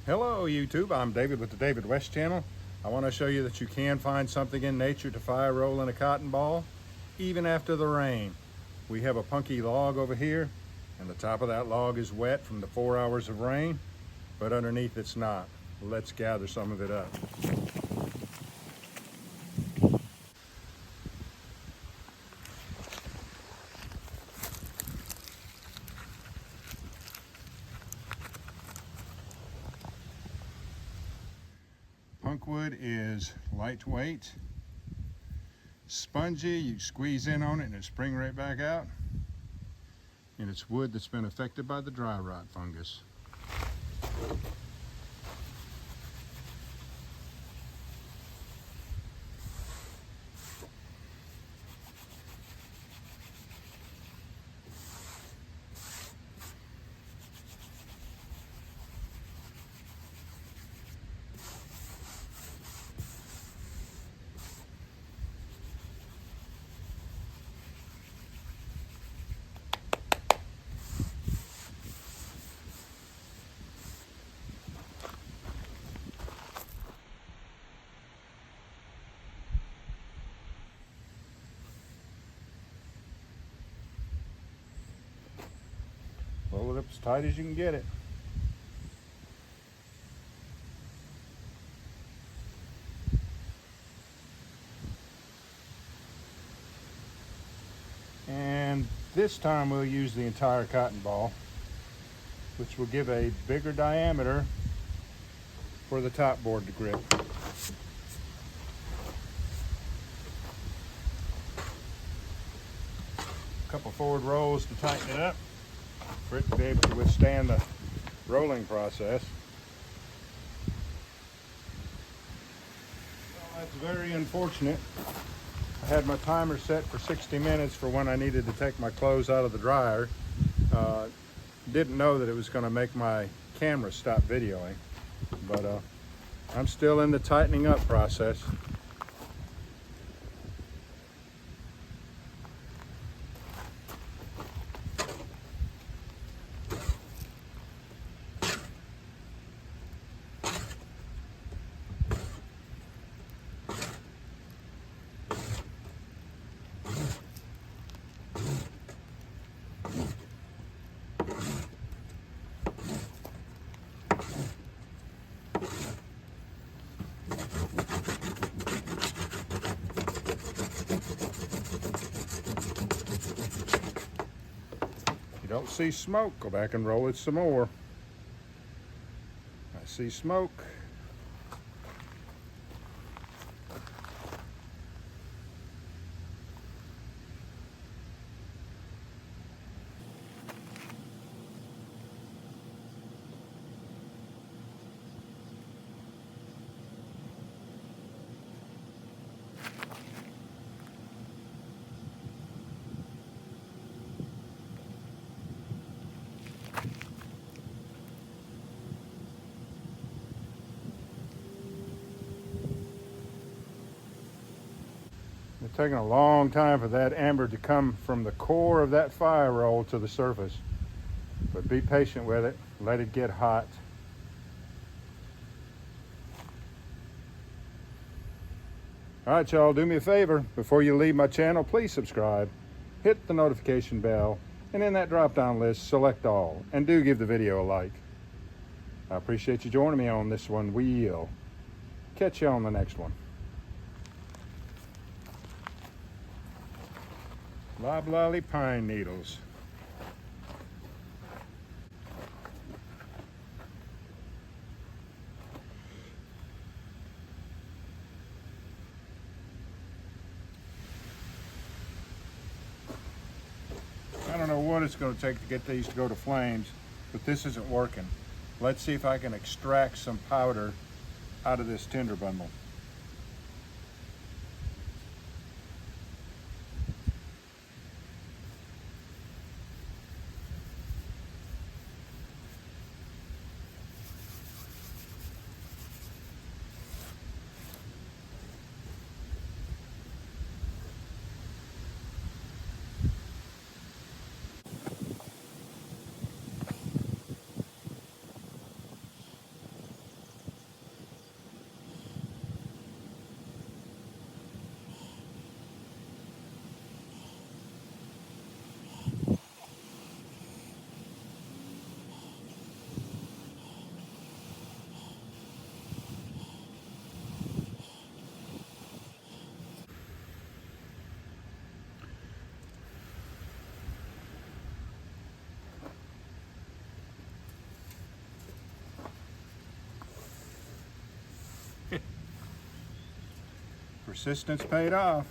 Hello YouTube, I'm David with the David West channel. I want to show you that you can find something in nature to fire roll in a cotton ball, even after the rain. We have a punky log over here, and the top of that log is wet from the 4 hours of rain, but underneath it's not. Let's gather some of it up. Punkwood is lightweight, spongy, you squeeze in on it and it springs right back out. And it's wood that's been affected by the dry rot fungus. Roll it up as tight as you can get it. And this time we'll use the entire cotton ball, which will give a bigger diameter for the top board to grip. A couple forward rolls to tighten it up for it to be able to withstand the rolling process. Well, that's very unfortunate. I had my timer set for 60 minutes for when I needed to take my clothes out of the dryer. Didn't know that it was going to make my camera stop videoing, but I'm still in the tightening up process. Don't see smoke, go back and roll it some more. I see smoke. It's taking a long time for that ember to come from the core of that fire roll to the surface. But be patient with it, let it get hot. All right, y'all, do me a favor. Before you leave my channel, please subscribe, hit the notification bell, and in that drop-down list, select all, and do give the video a like. I appreciate you joining me on this one. We'll catch you on the next one. Loblolly pine needles. I don't know what it's going to take to get these to go to flames, but this isn't working. Let's see if I can extract some powder out of this tinder bundle. Persistence paid off.